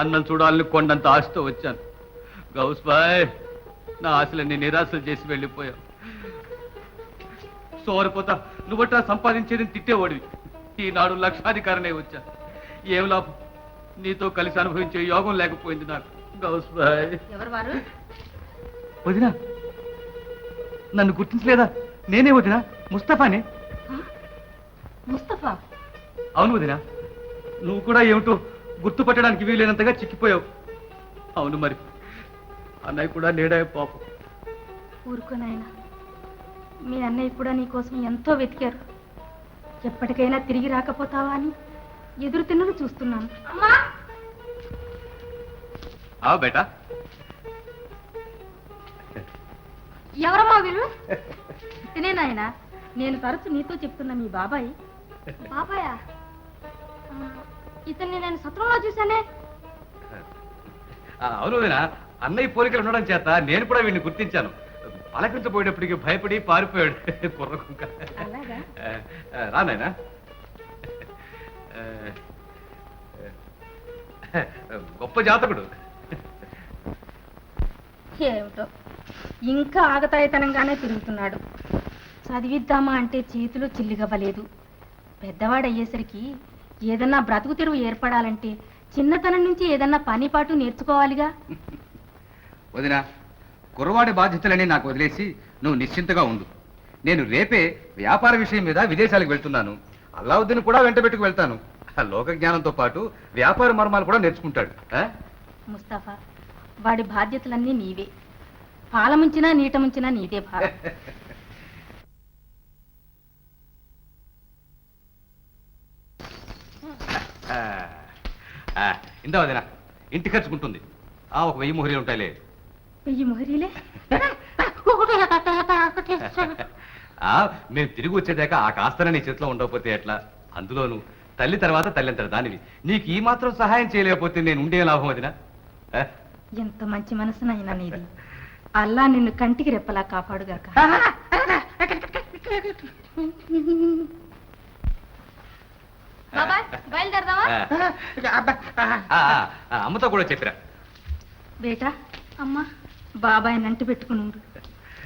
అన్నం చూడాలని కొండంత ఆశతో వచ్చాను. గౌస్ బాయ్, నా ఆశలన్నీ నిరాశలు చేసి వెళ్ళిపోయావు. సోరిపోతా నువ్వట్లా సంపాదించేది తిట్టేవాడివి. ఈనాడు లక్షాధికారనే వచ్చా. ఏం లాభం? నీతో కలిసి అనుభవించే యోగం లేకపోయింది నాకు. గౌస్ బాయ్. ఎవరు వారు? వదినా, నన్ను గుర్తించలేదా? నేనే వదినా, ముస్తఫాని. ముస్తఫా? అవును వదినా, నువ్వు కూడా ఏమిటో గుర్తుపట్టడానికి వీలైనంతగా చిక్కిపోయావు. అవును మరి, అన్నయ్య కూడా లేడా పాపం. ఊరుకోనాయనా, మీ అన్నయ్య కూడా నీకోసం ఎంతో వెతికారు. ఎప్పటికైనా తిరిగి రాకపోతావా అని ఎదురు తిన్నలు చూస్తున్నాను. బేటా, ఎవరమ్మా వీరు? తినే నాయనా, నేను తరచు నీతో చెప్తున్నా మీ బాబాయ్. బాబాయా? ఇతన్ని నేను సత్రంలో చూశానే. అవును వదినా, అన్నయ్య పోలికలు ఉండడం చేత నేను కూడా వీడిని గుర్తించాను. పలకించబోయేటప్పటికి భయపడి పారిపోయాడు కుర్రకుంక. రానాయనా, గొప్ప జాతకుడు. ఏమిటో ఇంకా ఆగతాయితనంగానే తిరుగుతున్నాడు. చదివిద్దామా అంటే చేతిలో చిల్లిగవ్వలేదు. పెద్దవాడయ్యేసరికి ఏదన్నా బ్రతుకు తెరువు ఏర్పడాలంటే చిన్నతనం నుంచి ఏదన్నా పనిపాటు నేర్చుకోవాలిగా. వదినా, కుర్రవాడి బాధ్యతలని నాకు వదిలేసి నువ్వు నిశ్చింతగా ఉండు. నేను రేపే వ్యాపార విషయం మీద విదేశాలకు వెళ్తున్నాను. అల్లావుద్దీన్ కూడా వెంట పెట్టుకు వెళ్తాను. లోక జ్ఞానంతో పాటు వ్యాపార మర్మాలు కూడా నేర్చుకుంటాడు. ముస్తఫా, వాడి బాధ్యతలన్నీ నీవే. పాల ముంచినా నీట ముంచినా నీదే భారం. ఇందా వదినా, ఇంటి ఖర్చుకుంటుంది. 1000 మొహరీలు ఉంటాయిలే. 1000 మొహరీలే? మేము తిరిగి వచ్చేదాకా ఆ కాస్తన నీ చేతిలో ఉండకపోతే ఎట్లా? అందులోను తల్లి తర్వాత తల్లింతర దానివి. నీకు ఈ మాత్రం సహాయం చేయలేకపోతే నేను ఉండే లాభం వదినా. ఎంత మంచి మనసునైనా నీది. అల్లా నిన్ను కంటికి రెప్పలా కాపాడుగాక. అమ్మతో కూడా చెప్పిరా. బేటా, అమ్మా, బాబాయ్ నంటి పెట్టుకుని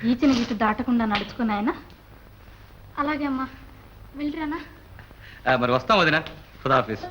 ఈచిన గీత దాటకుండా నడుచుకున్నాయనా. అలాగే అమ్మా, వెళ్ళిరానా? మరి వస్తాం వదినా. ఖుదాఫీజ్.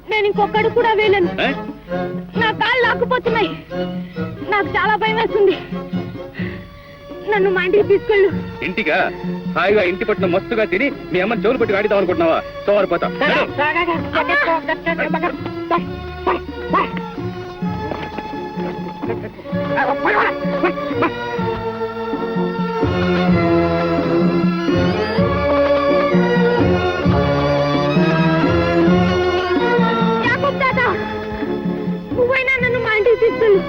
నేను ఇంకొకడు కూడా వేయలేను. నా కాళ్ళు లాక్కుపోతున్నాయి. నాకు చాలా భయం వేస్తుంది. నన్ను మా ఇంటికి తీసుకెళ్ళు. ఇంటిగా? హాయిగా ఇంటి పట్ల మస్తుగా తిని మీ అమ్మని చెవులు పట్టి వాడిద్దాం అనుకుంటున్నావా? సోమరిపోతా. నువ్వైనా నన్ను మా ఇంటికి తీసుకెళ్ళు.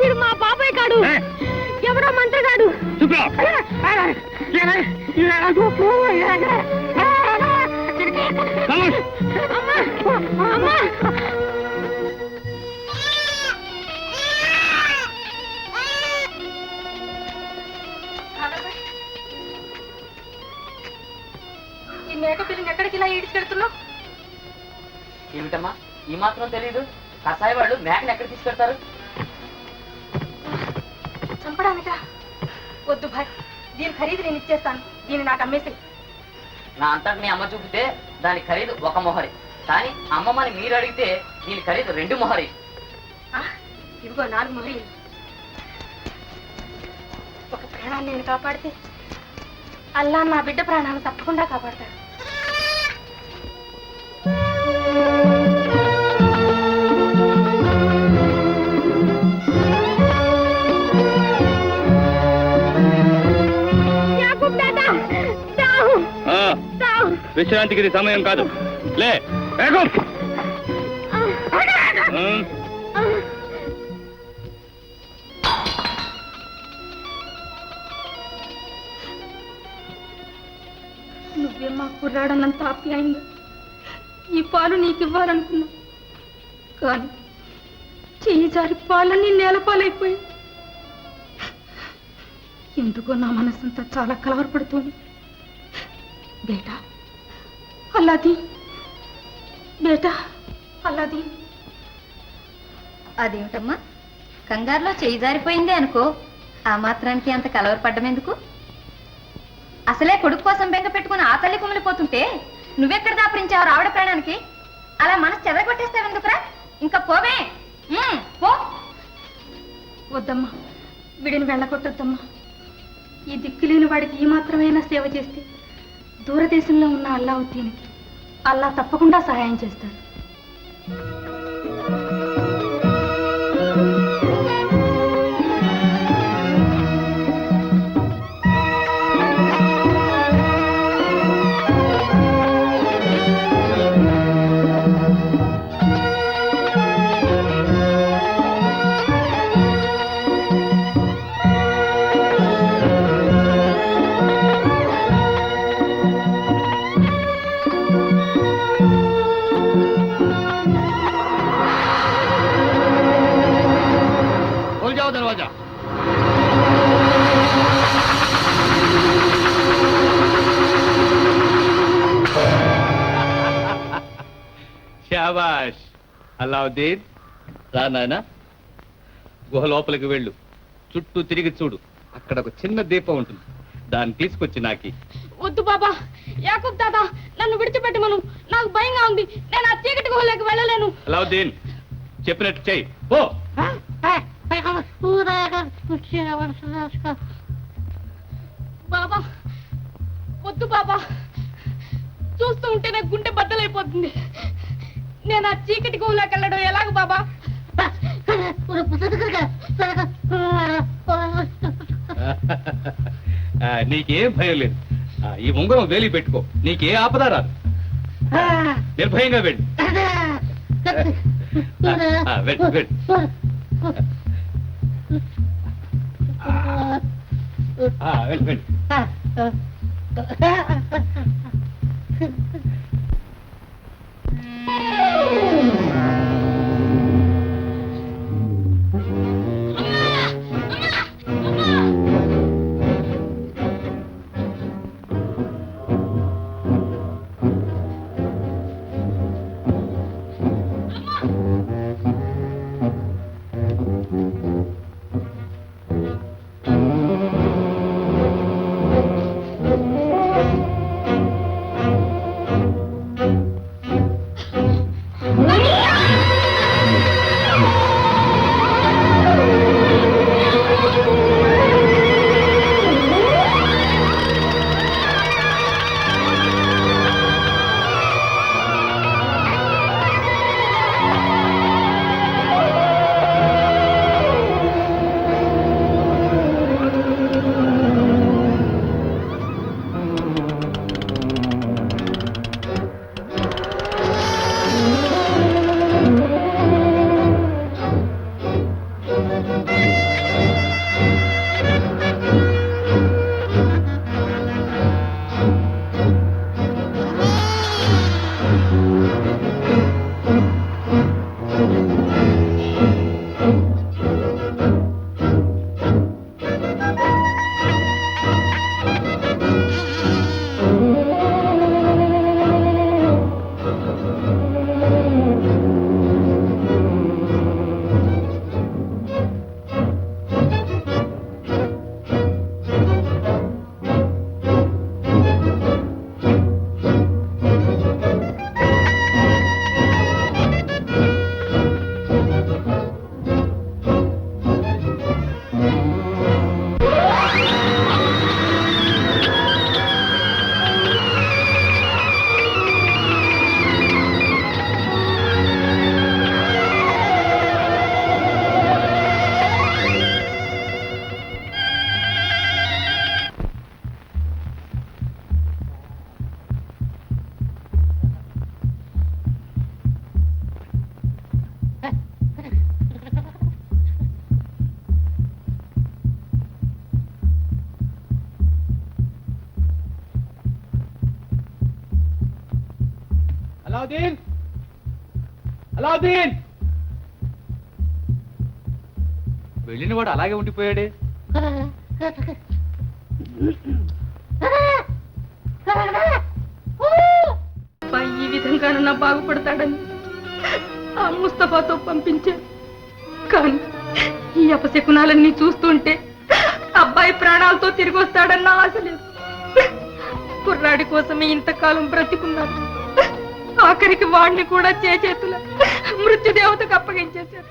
వీడు మా బాబాయ్ కాడు, ఎవడో మంత్రగాడు. ఈ మేక పిల్లని ఎక్కడికి ఇలా ఈడ్చుకెళ్తున్నావు? ఏమిటమ్మా ఈ మాత్రం తెలీదు? కసాయి వాళ్ళు మేకని ఎక్కడ తీసుకెళ్తారు? చంపడానికా? వద్దు భాయ్, దీని ఖరీదు నేను ఇచ్చేస్తాను. దీన్ని నాకు అమ్మేసి. నా అంతటి మీ అమ్మ చూపితే దాని ఖరీదు 1 మొహరి, కానీ అమ్మమ్మని మీరు అడిగితే దీని ఖరీదు 2 మొహరి. ఇదిగో 4 మొహరీలు. ఒక ప్రాణాన్ని నేను కాపాడితే అల్లా నా బిడ్డ ప్రాణాలను తప్పకుండా కాపాడతాడు. విశ్రాంతికి ఇది సమయం కాదు. లే వేగం. నువ్వే మా కుర్రాడన్నంత ఆప్యాయంగా ఈ పాలు నీకు ఇవ్వాలనుకున్నా, కానీ చెయ్యి జారి పాలన్నీ నేలపాలైపోయి ఎందుకో నా మనసంతా చాలా కలవరపడుతుంది. బేటా అల్లాది, బేటా అల్లాది. అదేమిటమ్మా, కంగారులో చేయి జారిపోయింది అనుకో, ఆ మాత్రానికి అంత కలవరపడ్డం ఎందుకు? అసలే కొడుకు కోసం బెంగ పెట్టుకుని ఆ తల్లి కుమిలిపోతుంటే నువ్వెక్కడ దాపరించావు రావడ ప్రాణానికి? అలా మనసు చెదరగొట్టేస్తావెందుకురా? ఇంకా పోవే. పో. వద్దమ్మా, వీడిని వెళ్ళగొట్టొద్దమ్మా. ఈ దిక్కులేని వాడికి ఈ మాత్రమైనా సేవ చేస్తే దూరదేశంలో ఉన్న అల్లావుద్దీన్కి అల్లా తప్పకుండా సహాయం చేస్తాడు. दरवाजा శాబాష్. అల్లావుద్దీన్ రా నాయనా, గుహ లోపలికి వెళ్ళు. చుట్టూ తిరిగి చూడు, అక్కడ ఒక చిన్న దీపం ఉంటుంది, దాన్ని తీసుకొచ్చి నాకి. వద్దు బాబా, యాకూబ్ దాదా నన్ను విడిచిపెట్టమను. నాకు భయంగా ఉంది, నేను ఆ చీకటి గుహలోకి వెళ్ళలేను. అల్లావుద్దీన్ చెప్పినట్టు చెయ్యి, పో. బాబా వద్దు బాబా, చూస్తూ ఉంటే నాకు గుండె బద్దలైపోతుంది. నేను ఆ చీకటి గుహలోకి వెళ్ళడం ఎలాగ బాబా? నీకేం భయం లేదు. ఈ ఉంగరం వేలి పెట్టుకో, నీకే ఆపద రాదు. నిర్భయంగా వెళ్ళు. వెళ్ళు వెళ్ళు. వెళ్ళు వెళ్ళు. అలావుద్దీన్ అలావుద్దీన్ వెళ్ళిన వాడు అలాగే ఉండిపోయాడే. ఈ విధంగానన్నా బాగుపడతాడని ఆ ముస్తఫాతో పంపించే, కానీ ఈ అపశకునాలన్నీ చూస్తుంటే అబ్బాయి ప్రాణాలతో తిరిగి వస్తాడన్న ఆశ లేదు. కుర్రాడి కోసమే ఇంతకాలం బ్రతికున్నాడు, ఆఖరికి వాడిని కూడా చేతుల మృత్యుదేవతకు అప్పగించేశారు.